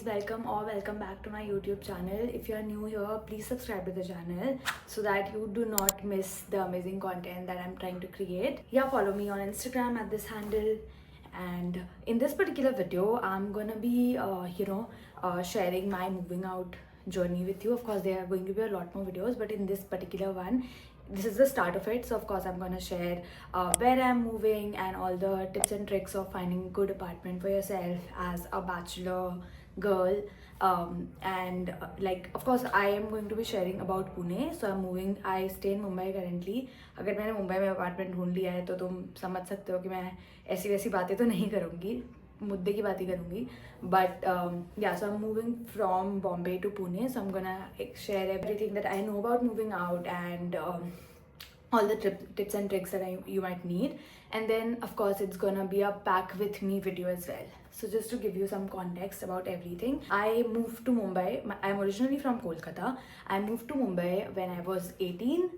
welcome back to my YouTube channel. If you are new here, please subscribe to the channel so that you do not miss the amazing content that I'm trying to create. Yeah, follow me on Instagram at this handle. And in this particular video, I'm gonna be, sharing my moving out journey with you. Of course, there are going to be a lot more videos, but in this particular one, this is the start of it. So of course I'm going to share where I'm moving and all the tips and tricks of finding a good apartment for yourself as a bachelor girl. And like of course I am going to be sharing about Pune. So I'm moving, I stay in Mumbai currently. अगर मैंने मुंबई में apartment ढूंढ लिया है तो तुम समझ सकते हो कि मैं ऐसी वैसी बातें तो नहीं करूँगी, मुद्दे की बात ही करूँगी. But yeah, so I'm moving from Bombay to Pune, so I'm gonna share everything that I know about moving out and all the tips and tricks that you might need. And then of course it's gonna be a pack with me video as well. So just to give you some context about everything, I moved to Mumbai. I'm originally from Kolkata. I moved to Mumbai when I was 18.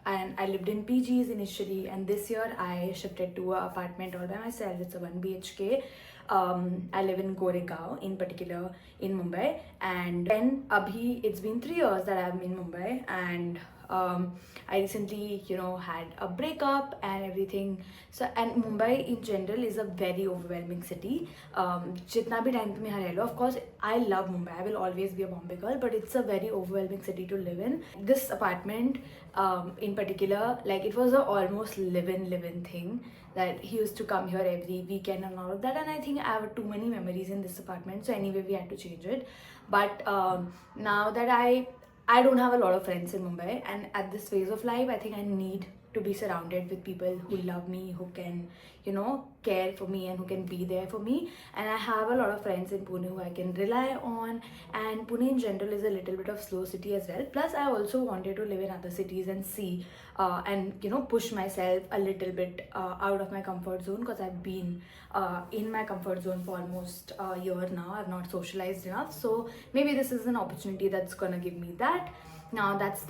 And I lived in PGs initially, and this year I shifted to an apartment all by myself. It's a 1 BHK. I live in Goregaon in particular in Mumbai, and then abhi it's been 3 years that I'm in Mumbai, and I recently had a breakup and everything. So and Mumbai in general is a very overwhelming city. Jitna bhi time tumhe yahan reh lo, of course I love Mumbai, I will always be a Bombay girl, but it's a very overwhelming city to live in. This apartment in particular, like it was a almost live-in thing, that he used to come here every weekend and all of that, and I think I have too many memories in this apartment, so anyway we had to change it. But now that I don't have a lot of friends in Mumbai, and at this phase of life I think I need to be surrounded with people who love me, who can care for me and who can be there for me. And I have a lot of friends in Pune who I can rely on, and Pune in general is a little bit of slow city as well. Plus I also wanted to live in other cities and see and push myself a little bit out of my comfort zone, because I've been in my comfort zone for almost a year now. I've not socialized enough, so maybe this is an opportunity that's gonna give me that. Now that's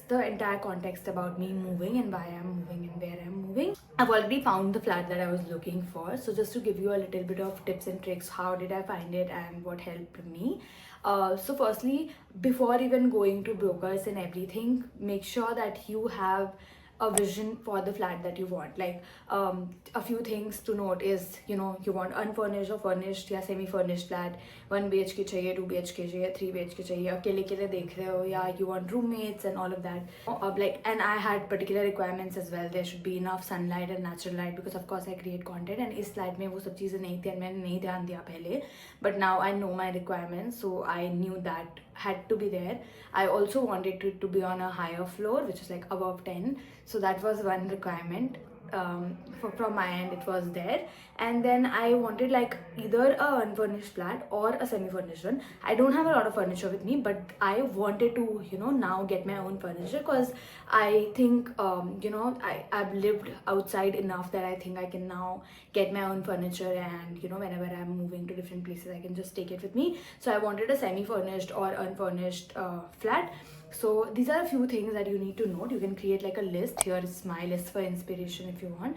the entire context about me moving and why I'm moving and where I'm moving. I've already found the flat that I was looking for, so just to give you a little bit of tips and tricks, how did I find it and what helped me. So firstly, before even going to brokers and everything, make sure that you have a vision for the flat that you want. Like a few things to note is you want unfurnished or furnished या semi furnished flat. 1 BHK चाहिए, 2 BHK चाहिए, 3 BHK चाहिए, अकेले के लिए देख रहे हो, या you want roommates and all of that. And I had particular requirements as well. There should be enough sunlight and natural light, because of course I create content, and इस flat में वो सब चीज़ें नहीं थी and मैंने नहीं ध्यान दिया पहले. But now I know my requirements, so I knew that had to be there. I also wanted it to be on a higher floor, which is like above 10. So that was one requirement. From my end it was there. And then I wanted like either a unfurnished flat or a semi-furnished one. I don't have a lot of furniture with me, but I wanted to now get my own furniture, because I think I've lived outside enough that I think I can now get my own furniture, and whenever I'm moving to different places I can just take it with me. So I wanted a semi-furnished or unfurnished flat. So these are a few things that you need to note. You can create like a list. Here is my list for inspiration if you want.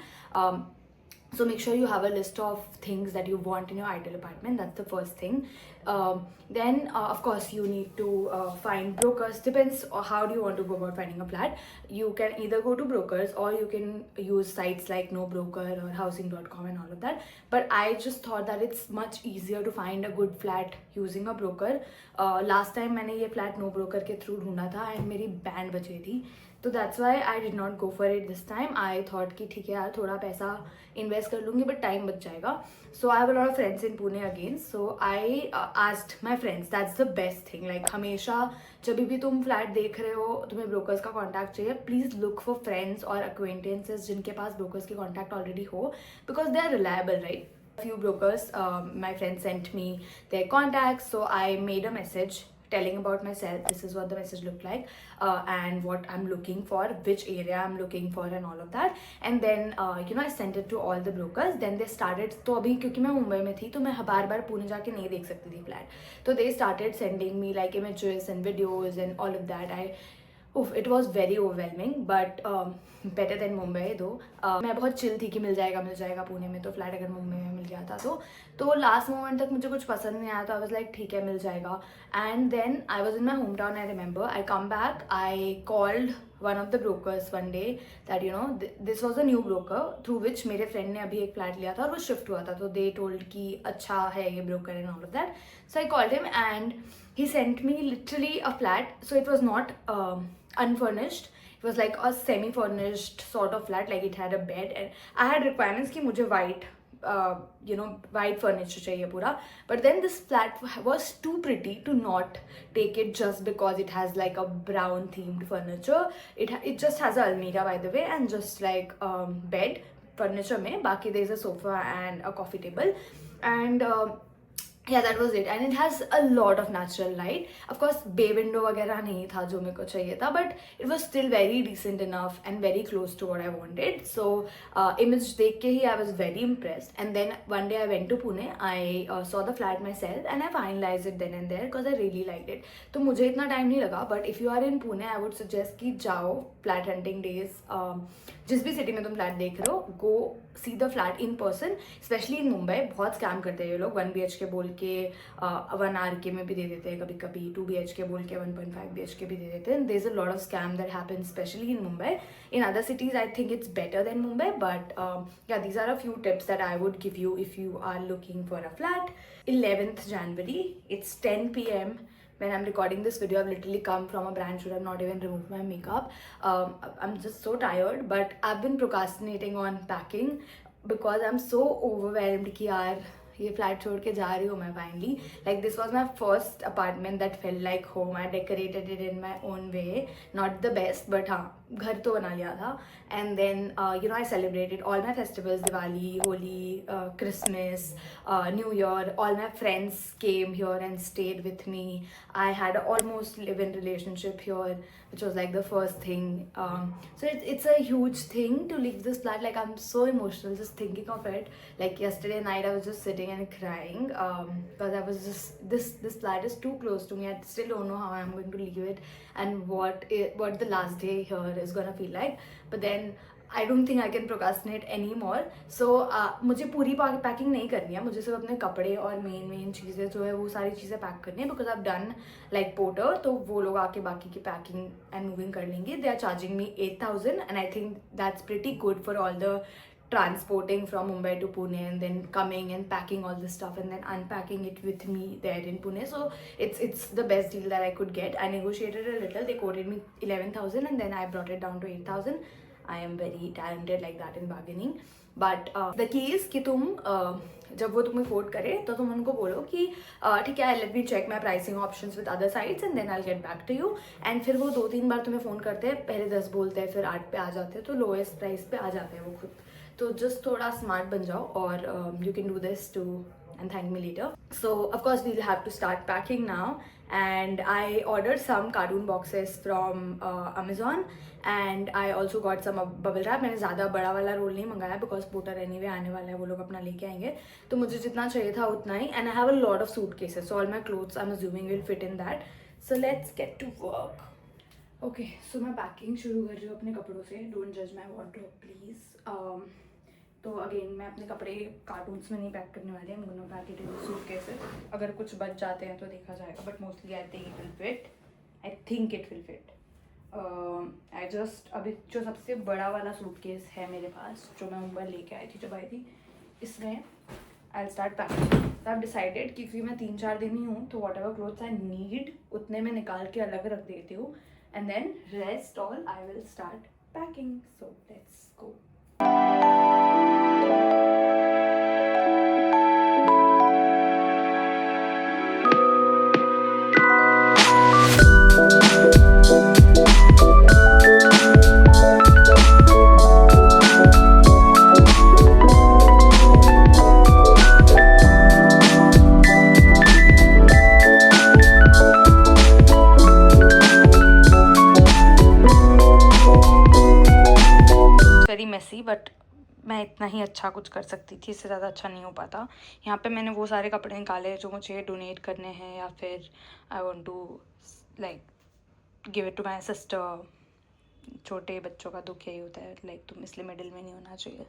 So make sure you have a list of things that you want in your ideal apartment. That's the first thing. Then of course you need to find brokers. Depends on how do you want to go about finding a flat. You can either go to brokers or you can use sites like No Broker or housing.com and all of that. But I just thought that it's much easier to find a good flat using a broker. Last time मैंने ये flat No Broker के through ढूंढा था and मेरी band बच गई थी. तो that's why I did not go for it this time. I thought कि ठीक है यार, थोड़ा पैसा invest कर लूँगी but time बच जाएगा. So I have a lot of friends in Pune again. So I asked my friends. That's the best thing. Like हमेशा जब भी तुम flat देख रहे हो, तुम्हें brokers का contact चाहिए, please look for friends or acquaintances जिनके पास brokers की contact already हो, because they are reliable, right? A few brokers, my friends sent me their contacts, so I made a message telling about myself. This is what the message looked like, and what I'm looking for, which area I'm looking for and all of that. And then I sent it to all the brokers. Then they started, तो अभी क्योंकि मैं मुंबई में थी तो मैं बार बार पुणे जाके नहीं देख सकती थी फ्लैट, तो they started sending me like images and videos and all of that. I उफ, it was very overwhelming but better than Mumbai दो. मैं बहुत चिल थी कि मिल जाएगा पुणे में, तो फ्लैट अगर मुंबई में मिल गया था तो लास्ट मोमेंट तक मुझे कुछ पसंद नहीं आया था. आई वाज लाइक ठीक है मिल जाएगा. And then I was in my home town. I remember I come back, I called one of the brokers one day that this was a new broker through which मेरे friend ने अभी एक flat लिया था और वो shift हुआ था. तो दे टोल्ड कि अच्छा है ये broker and all of that. So I called him and he sent me literally a flat. So it was not unfurnished. It was like a semi-furnished sort of flat. Like it had a bed and I had requirements कि मुझे white white furniture चाहिए पूरा. But then this flat was too pretty to not take it just because it has like a brown themed furniture. It just has a almirah by the way and just like bed furniture में. बाकी there is a sofa and a coffee table and yeah, that was it. And it has a lot of natural light. Of course bay window वगैरह नहीं था जो मेरे को चाहिए था, but it was still very decent enough and very close to what I wanted. So image देख के ही I was very impressed. And then one day I went to Pune. I saw the flat myself and I finalized it then and there because I really liked it. तो मुझे इतना time नहीं लगा, but if you are in Pune I would suggest कि जाओ flat hunting days. जिस भी city में तुम फ्लैट देख रहे हो, go see the flat in person. Specially in Mumbai बहुत स्कैम करते हैं ये लोग. 1 BHK बोल के 1 RK में भी दे देते हैं, कभी कभी 2 BHK बोल के 1.5 BHK भी दे देते हैं. There is a lot of scam that happen specially in Mumbai. In other cities I think it's better than Mumbai, but yeah, these are a few tips that I would give you if you are looking for a flat. 11th January, it's 10 PM. When I'm recording this video, I've literally come from a brand shoot. I've not even removed my makeup. I'm just so tired, but I've been procrastinating on packing because I'm so overwhelmed कि यार ये flat छोड़ के जा रही हूँ मैं finally. Like this was my first apartment that felt like home. I decorated it in my own way. Not the best but हाँ, घर तो बना लिया था. And then I celebrated all my festivals, Diwali, Holi, Christmas, new year. All my friends came here and stayed with me. I had almost live in relationship here which was like the first thing. So it's a huge thing to leave this flat. Like I'm so emotional just thinking of it. Like yesterday night I was just sitting and crying because I was just this flat is too close to me. I still don't know how I'm going to leave it and what the last day here is gonna feel like. But then I don't think I can procrastinate anymore. So मुझे पूरी packing नहीं करनी है. मुझे सिर्फ अपने कपड़े और मेन चीज़ें जो है वो सारी चीज़ें पैक करनी है because I've done like porter. तो वो लोग आके बाकी की पैकिंग एंड मूविंग कर लेंगे. They are charging me 8,000 and I think that's pretty good for all the transporting from Mumbai to Pune and then coming and packing all this stuff and then unpacking it with me there in Pune. So it's the best deal that I could get. I negotiated a little. They quoted me 11,000 and then I brought it down to 8,000. I am very talented like that in bargaining. But the key is कि तुम जब वो तुम्हें quote करे तो तुम उनको बोलो कि ठीक है, let me check my pricing options with other sites and then I'll get back to you. And फिर वो 2-3 बार तुम्हें फ़ोन करते हैं. पहले 10 बोलते हैं, फिर 8 पे आ जाते हैं, तो lowest price पे आ जाते हैं वो खुद. तो just थोड़ा smart बन जाओ और you can do this too and thank me later. So of course we'll have to start packing now. And I ordered some cartoon boxes from Amazon and I also got some bubble wrap. मैंने ज़्यादा बड़ा वाला role नहीं मंगाया because Potter anyway आने वाला है, वो लोग अपना लेके आएंगे. तो मुझे जितना चाहिए था उतना ही. And I have a lot of suitcases, so all my clothes I'm assuming will fit in that. So let's get to work. Okay, so मैं पैकिंग शुरू कर रही हूँ अपने कपड़ों से. Don't judge my wardrobe please. तो अगेन मैं अपने कपड़े कार्टून्स में नहीं पैक करने वाली. I'm gonna pack it in suitcases. अगर कुछ बच जाते हैं तो देखा जाएगा, but mostly I think it will fit. I think it will fit. I just अभी जो सबसे बड़ा वाला सूटकेस है मेरे पास, जो मैं मुंबई लेके आई थी जब आई थी, इसमें आई स्टार्ट पैकिंग. तो आई डिसाइडेड क्योंकि मैं 3-4 दिन ही हूँ तो whatever clothes I need उतने में निकाल के अलग रख देती हूँ and then rest all I will start packing. So let's go. Messy but मैं इतना ही अच्छा कुछ कर सकती थी, इससे ज़्यादा अच्छा नहीं हो पाता. यहाँ पे मैंने वो सारे कपड़े निकाले जो मुझे डोनेट करने हैं या फिर I want to like give it to my sister. छोटे बच्चों का दुख यही होता है, लाइक तुम इसलिए मिडिल में नहीं होना चाहिए.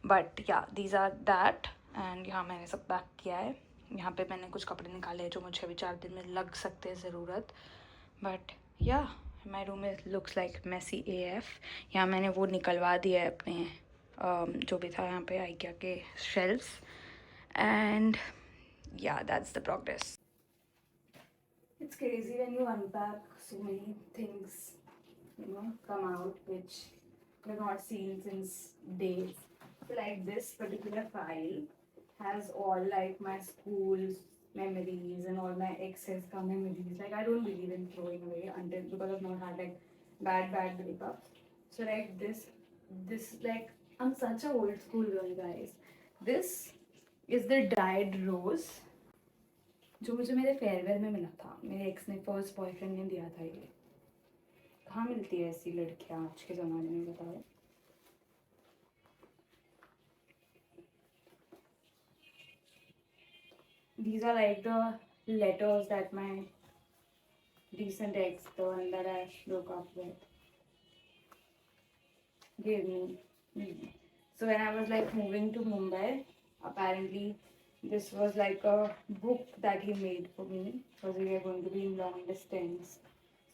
बट या दीज आर दैट. एंड यहाँ मैंने सब पैक किया है. यहाँ पे मैंने कुछ कपड़े निकाले हैं जो मुझे अभी 4 दिन में लग सकते हैं ज़रूरत. But yeah my room looks like messy AF. यहाँ मैंने वो निकलवा दिया है अपने जो भी था यहाँ पे आइकिया के शेल्फ्स. एंड या that's the progress. It's crazy when you unpack so many things, come out which you've not seen since days. So like this particular file has all like my school's memories and all my ex's memories. Like I don't believe in throwing away until because I've not had like bad breakups. So like this like I'm such a old school girl, guys. This is the dyed rose जो मुझे मेरे farewell में मिला था. मेरे x ने first boyfriend ने दिया था. ये कहाँ मिलती है ऐसी लड़कियाँ आज के ज़माने में, बताओ. These are like the letters that my recent ex, the one that I broke up with, gave me. So when I was like moving to Mumbai, apparently this was like a book that he made for me because we were going to be in long distance.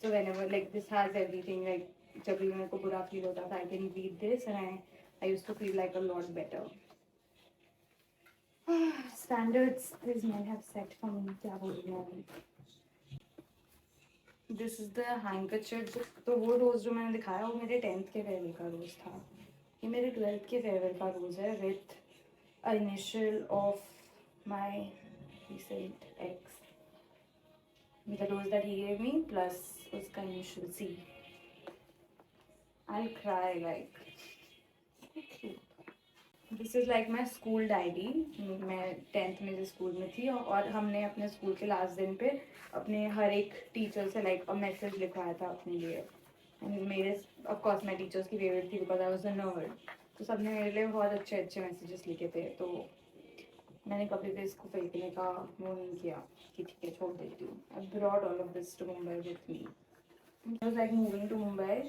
So whenever like this has everything, like जब भी मेरे को बुरा feel होता था, I can read this and I used to feel like a lot better. Standards these men have set for me. क्या बोल रही हूँ. This is the handkerchief. तो वो रोज़ जो मैंने दिखाया वो मेरे 10th के फेयरवेल का रोज़ था. ये मेरे 12th के फेयरवेल का रोज़ है with initial of my recent ex. The rose that he gave me plus उसका initial C. I'll cry like. This is like my school diary. मैं 10th में जिस स्कूल में थी और हमने अपने स्कूल के लास्ट दिन पे अपने हर एक टीचर से लाइक अ मैसेज लिखवाया था अपने लिए. एंड मेरे ऑफकोर्स मैं टीचर्स की फेवरेट थी because I was a nerd. तो सब ने मेरे लिए बहुत अच्छे अच्छे मैसेजेस लिखे थे. तो मैंने कभी भी इसको फेंकने का वो नहीं किया कि ठीक है छोड़ देती हूँ. I brought all of this to Mumbai with me. I was like moving to Mumbai.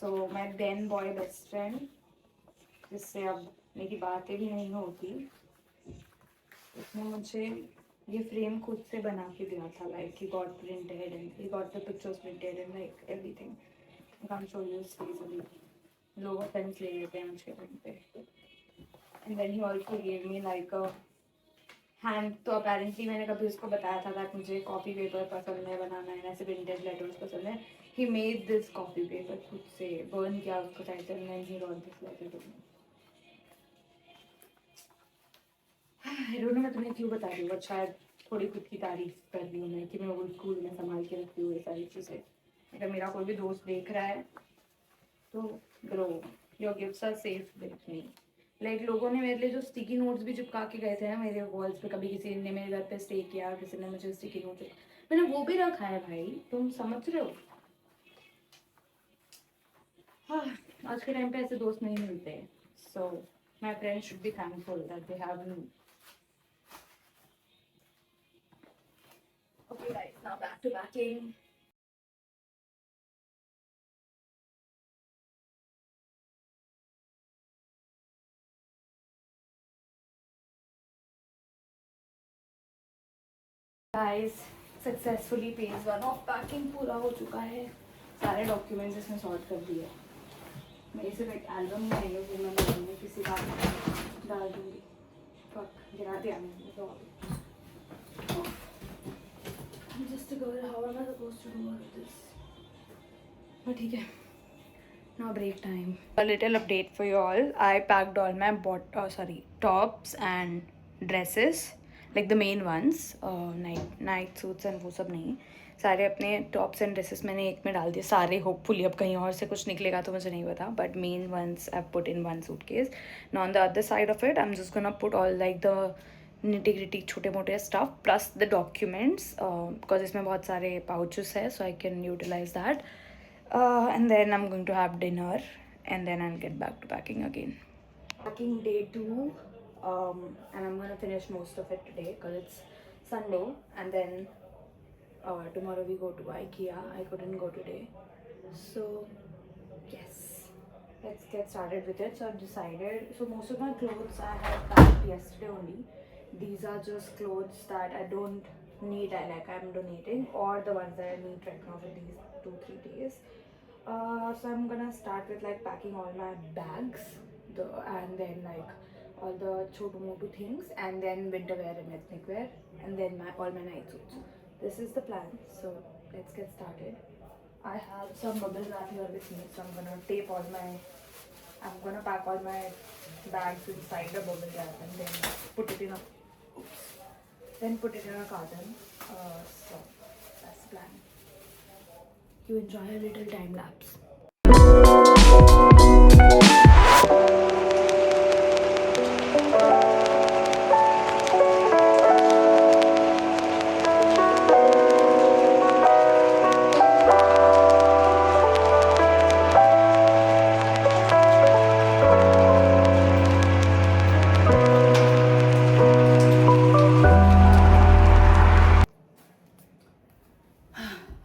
So my then boy best friend जिससे अब मेरी बातें भी नहीं होती, उसने मुझे ये फ्रेम खुद से बना के दिया था. Like he got printed and he got the pictures printed and like everything. I can't show you easily. लोग ऑफेंस ले लेते हैं मुझे टाइम पे. And then he also give me like a hand. तो अपेरेंटली मैंने कभी उसको बताया था दैट मुझे कॉपी पेपर पसंद है बनाना है, ऐसे प्रिंटेड लेटर्स पसंद है. He made this copy paper खुद से, बर्न किया उसको title and he wrote this letter to me. I don't know मैं तुम्हें क्यों बता रही हूँ. अच्छा थोड़ी खुद की तारीफ कर रही हूँ मैं कि मैं ओल्ड स्कूल में संभाल के रखती हूँ ये सारी चीज़ें. अगर मेरा कोई भी दोस्त देख रहा है तो bro your gifts are safe with me. Like लोगों ने मेरे लिए जो स्टिकी नोट्स भी चिपका के गए थे ना मेरे वॉल्स पे. कभी किसी ने मेरे घर पे स्टे किया, किसी ने मुझे स्टिकी नोट, मैंने वो भी रखा है भाई. तुम समझ रहे हो. हाँ आज के टाइम पे ऐसे दोस्त नहीं मिलते. So my friends should be thankful that they have me. Okay guys, now back to packing. Guys, successfully page 1 of packing पूरा हो चुका है. सारे डॉक्यूमेंट्स इसमें सॉर्ट कर दिए. मेरी सिर्फ एक एल्बम में है जो मैं बाद में किसी बात डाल दूँगी. गिरा दिया मैंने तो. Just a girl, how am I supposed to do all of this? But ठीक है. Now break time. A little update for you all. I packed all my tops and dresses, like the main ones. Night suits and वो सब नहीं. सारे अपने tops and dresses मैंने एक में डाल दिए सारे. होपफुली अब कहीं और से कुछ निकलेगा तो मुझे नहीं पता. But man once I put in one suitcase. Now on the other side of it I am just gonna put all like the nitty gritty छोटे मोटे stuff plus the documents because इसमें बहुत सारे पाउचेस है. So I can utilise that. And then I'm going to have dinner and then I'll get back to packing again. Packing day 2 and I'm going to finish most of it today because it's Sunday. And then Tomorrow we go to IKEA. I couldn't go today. So yes, let's get started with it. So I've decided. So most of my clothes I had packed yesterday only. These are just clothes that I don't need. I'm donating, or the ones that I need right now for these 2-3 days. So I'm gonna start with like packing all my bags, and then like all the chotu motu things, and then winter wear and ethnic wear, and then all my night suits. This is the plan. So let's get started. I have some bubble wrap here with me, so I'm gonna pack all my bags inside the bubble wrap and then put it in a, oops, then put it in a carton. So that's the plan. You enjoy a little time lapse.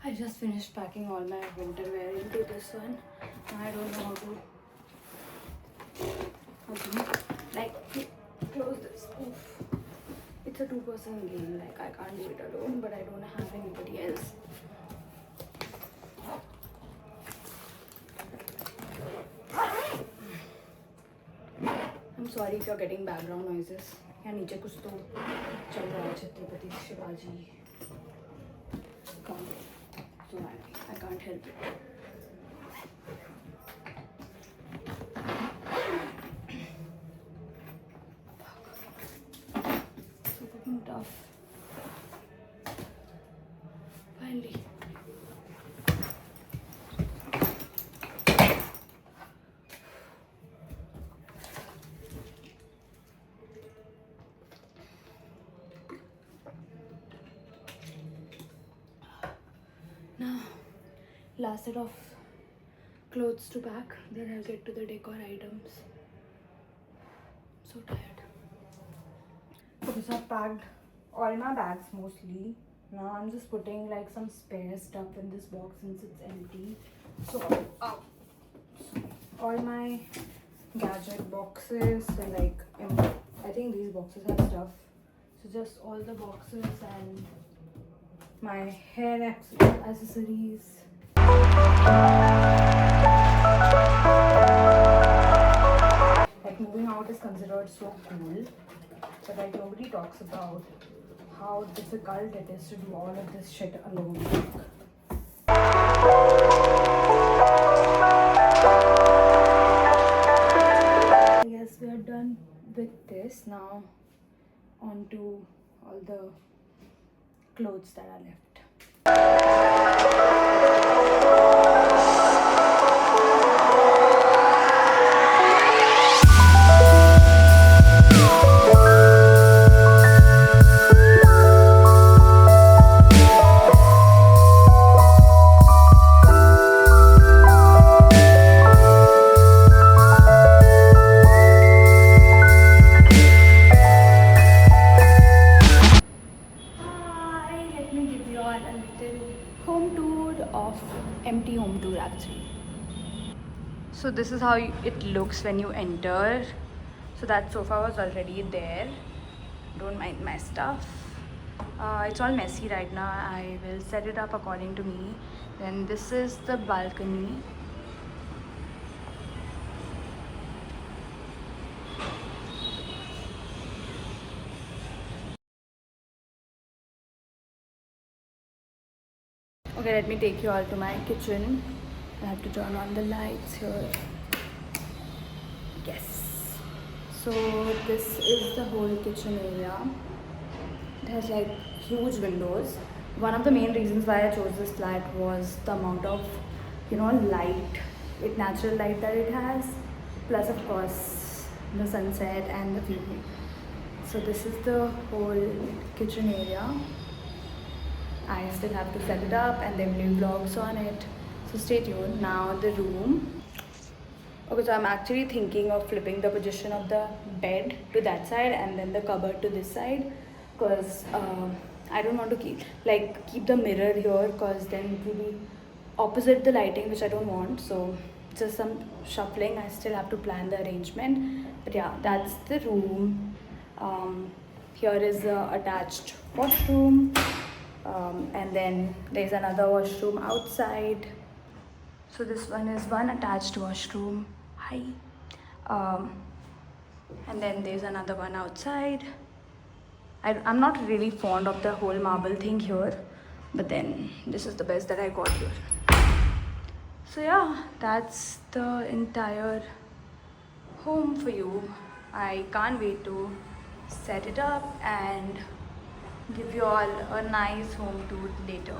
I just finished packing all my winter wear into this one. I don't know how to like close this. Oof. It's a two-person game. Like I can't do it alone, but I don't have anybody else. I'm sorry if you're getting background noises. यहाँ नीचे कुछ तो चल रहा है छत्रपति शिवाजी का, so I can't help it. So fucking tough. Finally. Now, last set of clothes to pack, then I'll get to the decor items. So tired. Okay, so I've packed all my bags mostly. Now I'm just putting like some spare stuff in this box since it's empty. So, all my gadget boxes and like, I think these boxes have stuff. So just all the boxes and my hair accessories. Like moving out is considered so cool, but like nobody talks about how difficult it is to do all of this shit alone. Yes, we are done with this. Now on to all the clothes that are left. Empty home tour actually. So this is how it looks when you enter. So that sofa was already there. Don't mind my stuff. It's all messy right now. I will set it up according to me. Then this is the balcony. Okay, let me take you all to my kitchen. I have to turn on the lights here. Yes. So this is the whole kitchen area. It has like huge windows. One of the main reasons why I chose this flat was the amount of, light, natural light that it has. Plus of course the sunset and the view. So this is the whole kitchen area. I still have to set it up and then do vlogs on it. So stay tuned. Now the room. Okay, so I'm actually thinking of flipping the position of the bed to that side and then the cupboard to this side, because I don't want to keep the mirror here, because then it will be opposite the lighting, which I don't want. So just some shuffling. I still have to plan the arrangement. But yeah, that's the room. Here is the attached washroom, and then there's another washroom outside. So this one is one attached washroom. Hi. Um, and then there's another one outside. I'm not really fond of the whole marble thing here, but then this is the best that I got here. So yeah, that's the entire home for you. I can't wait to set it up and give you all a nice home tour later.